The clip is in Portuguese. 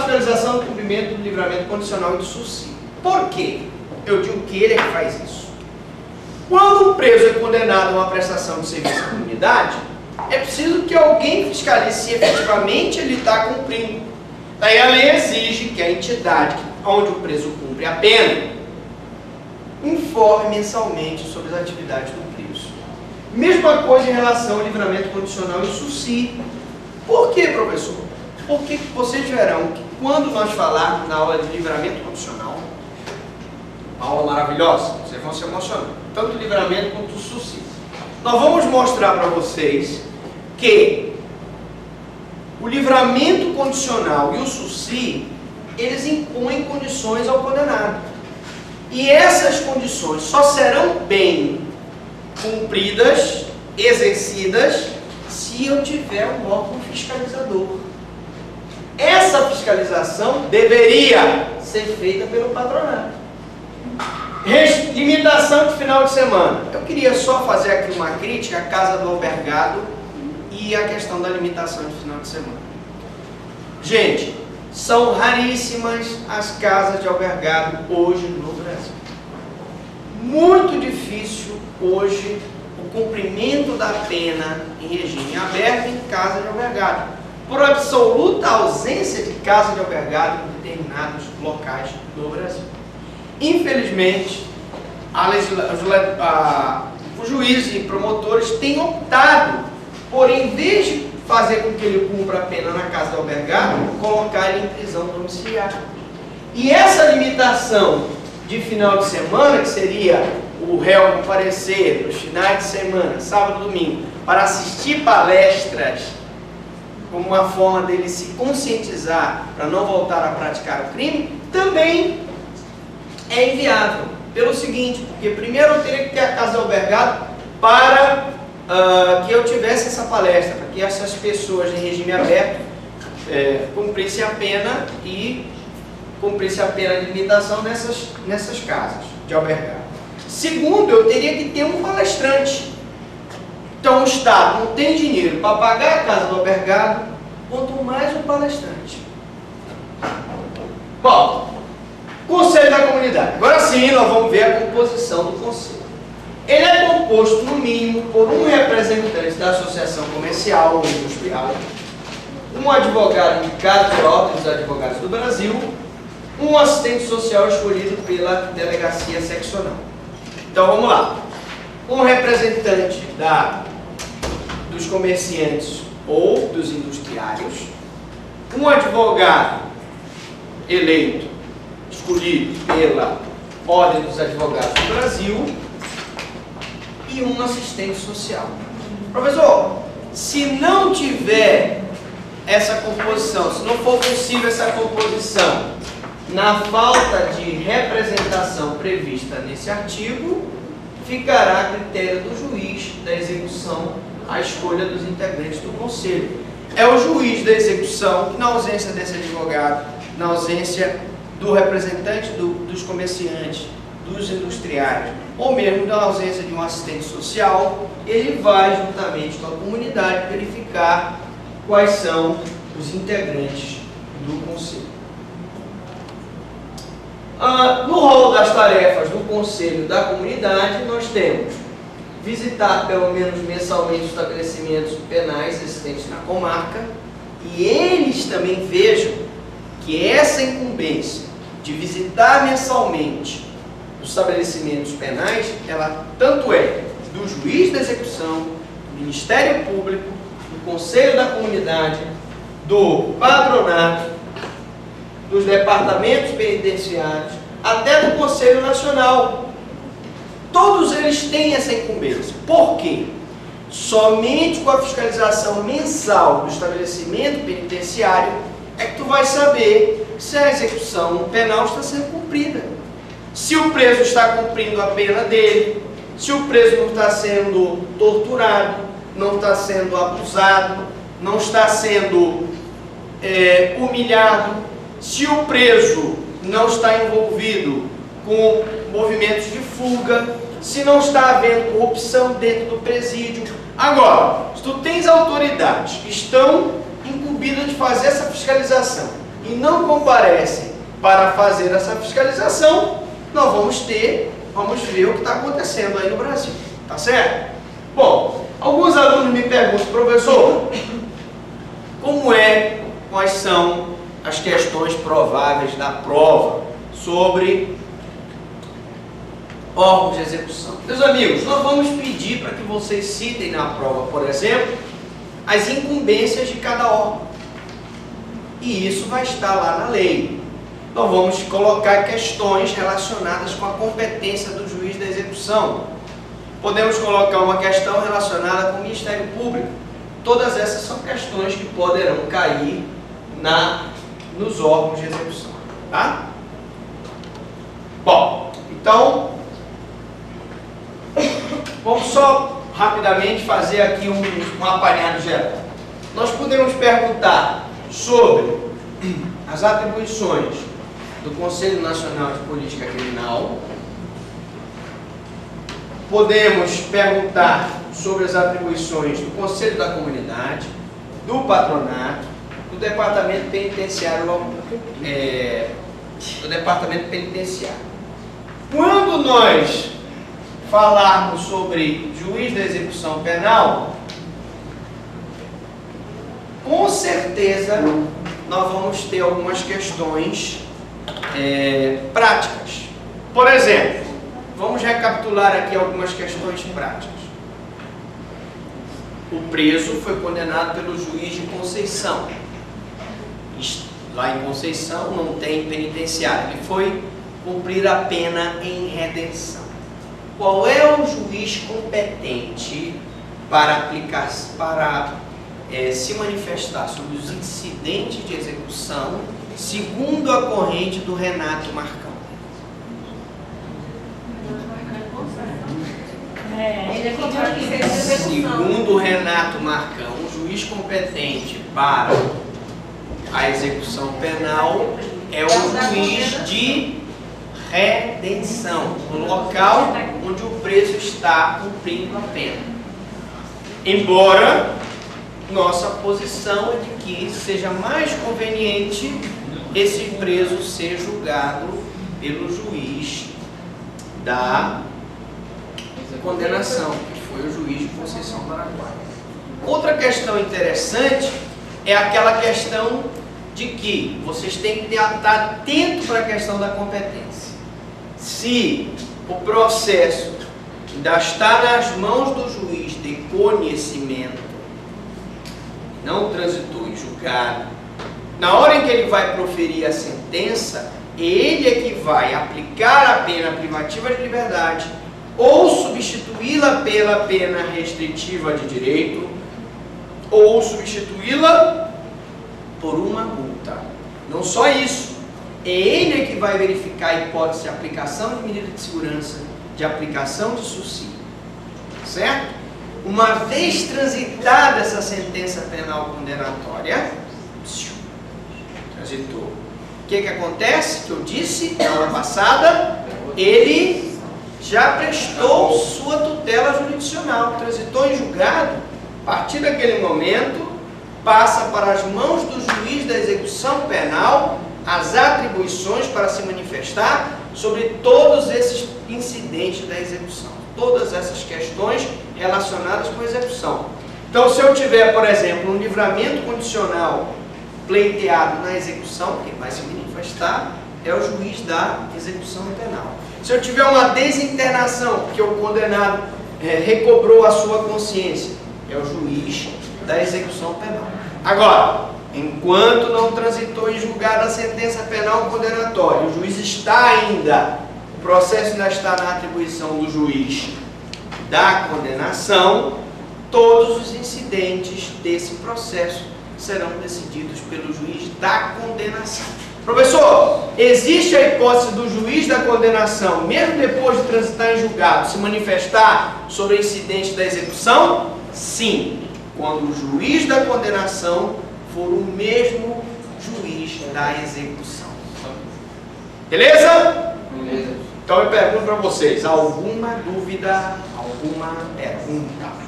fiscalização do cumprimento do livramento condicional e do SUSI. Por quê? Eu digo que ele é que faz isso. Quando um preso é condenado a uma prestação de serviço à comunidade, é preciso que alguém fiscalize se efetivamente ele está cumprindo. Daí a lei exige que a entidade onde o preso cumpre a pena informe mensalmente sobre as atividades do preso. Mesma coisa em relação ao livramento condicional e SUSI. Por que, professor? Porque vocês verão que quando nós falarmos na aula de livramento condicional, uma aula maravilhosa, vocês vão se emocionar, tanto o livramento quanto o SUSI. Nós vamos mostrar para vocês que o livramento condicional e o SUSI, eles impõem condições ao condenado. E essas condições só serão bem cumpridas, exercidas, se eu tiver um órgão fiscalizador. Essa fiscalização deveria ser feita pelo patronato. Limitação de final de semana. Eu queria só fazer aqui uma crítica à casa do albergado e à questão da limitação de final de semana. Gente, são raríssimas as casas de albergado hoje no Brasil. Muito difícil hoje o cumprimento da pena em regime aberto em casa de albergado, por absoluta ausência de casa de albergado em determinados locais do Brasil. Infelizmente, os juízes e promotores têm optado por, em vez de fazer com que ele cumpra a pena na casa do albergado, colocar ele em prisão domiciliar. E essa limitação de final de semana, que seria o réu comparecer nos finais de semana, sábado e domingo, para assistir palestras, como uma forma dele se conscientizar para não voltar a praticar o crime, também é inviável. Pelo seguinte, porque primeiro eu teria que ter a casa de albergado para que eu tivesse essa palestra, para que essas pessoas em regime aberto cumprissem a pena e cumprissem a pena de limitação nessas casas de albergado. Segundo, eu teria que ter um palestrante. Então o Estado não tem dinheiro para pagar a casa do albergado, quanto mais um palestrante. Bom, Conselho da Comunidade. Agora sim, nós vamos ver a composição do Conselho. Ele é composto, no mínimo, por um representante da Associação Comercial ou Industrial, um advogado indicado pela Ordem dos Advogados do Brasil, um assistente social escolhido pela Delegacia Seccional. Então vamos lá. Um representante dos comerciantes ou dos industriários, um advogado eleito, escolhido pela Ordem dos Advogados do Brasil e um assistente social. Professor, se não tiver essa composição, se não for possível essa composição, na falta de representação prevista nesse artigo, ficará a critério do juiz da execução a escolha dos integrantes do Conselho. É o juiz da execução que, na ausência desse advogado, na ausência do representante dos comerciantes, dos industriários, ou mesmo na ausência de um assistente social, ele vai, juntamente com a comunidade, verificar quais são os integrantes do Conselho. No rol das tarefas do Conselho da Comunidade, nós temos visitar pelo menos mensalmente os estabelecimentos penais existentes na comarca, e eles também vejam que essa incumbência de visitar mensalmente os estabelecimentos penais, ela tanto é do juiz da execução, do Ministério Público, do Conselho da Comunidade, do patronato, dos departamentos penitenciários, até do Conselho Nacional. Todos eles têm essa incumbência. Por quê? Somente com a fiscalização mensal do estabelecimento penitenciário é que tu vai saber se a execução penal está sendo cumprida. Se o preso está cumprindo a pena dele, se o preso não está sendo torturado, não está sendo abusado, não está sendo humilhado, se o preso não está envolvido com movimentos de fuga, se não está havendo corrupção dentro do presídio. Agora, se tu tens autoridades que estão incumbidas de fazer essa fiscalização, e não comparecem para fazer essa fiscalização, nós vamos ver o que está acontecendo aí no Brasil, tá certo? Bom, alguns alunos me perguntam, professor, quais são as questões prováveis da prova sobre órgãos de execução? Meus amigos, nós vamos pedir para que vocês citem na prova, por exemplo, as incumbências de cada órgão. E isso vai estar lá na lei. Nós vamos colocar questões relacionadas com a competência do juiz da execução. Podemos colocar uma questão relacionada com o Ministério Público. Todas essas são questões que poderão cair nos órgãos de execução. Tá? Bom, então, vamos só rapidamente fazer aqui um apanhado geral. Nós podemos perguntar sobre as atribuições do Conselho Nacional de Política Criminal. Podemos perguntar sobre as atribuições do Conselho da Comunidade, do Patronato, do Departamento Penitenciário. Quando nós falarmos sobre juiz da execução penal, com certeza nós vamos ter algumas questões práticas. Por exemplo, vamos recapitular aqui algumas questões práticas. O preso foi condenado pelo juiz de Conceição. Lá em Conceição não tem penitenciário, ele foi cumprir a pena em redenção. Qual é o juiz competente para se manifestar sobre os incidentes de execução, segundo a corrente do Renato Marcão? Segundo o Renato Marcão, o juiz competente para a execução penal é o juiz de redenção, no local onde o preso está cumprindo a pena. Embora nossa posição é de que seja mais conveniente esse preso ser julgado pelo juiz da condenação, que foi o juiz de Conceição do Araguaia. Outra questão interessante é aquela questão de que vocês têm que estar atento para a questão da competência. Se o processo ainda está nas mãos do juiz de conhecimento, não transitou em julgado, na hora em que ele vai proferir a sentença, ele é que vai aplicar a pena privativa de liberdade ou substituí-la pela pena restritiva de direito ou substituí-la por uma multa. Não só isso, é ele que vai verificar a hipótese de aplicação de medida de segurança, de aplicação de subsídio, certo? Uma vez transitada essa sentença penal condenatória, transitou. O que acontece? Que eu disse na aula passada, ele já prestou sua tutela jurisdicional, transitou em julgado. A partir daquele momento, passa para as mãos do juiz da execução penal as atribuições para se manifestar sobre todos esses incidentes da execução, todas essas questões relacionadas com a execução. Então, se eu tiver, por exemplo, um livramento condicional pleiteado na execução, quem vai se manifestar é o juiz da execução penal. Se eu tiver uma desinternação, porque o condenado recobrou a sua consciência, é o juiz da execução penal. Agora, enquanto não transitou em julgado a sentença penal condenatória, o juiz está ainda, o processo ainda está na atribuição do juiz da condenação, todos os incidentes desse processo serão decididos pelo juiz da condenação. Professor, existe a hipótese do juiz da condenação, mesmo depois de transitar em julgado, se manifestar sobre o incidente da execução? Sim, quando o juiz da condenação for o mesmo juiz da execução. Beleza? Beleza. Então eu pergunto para vocês, alguma dúvida, alguma pergunta?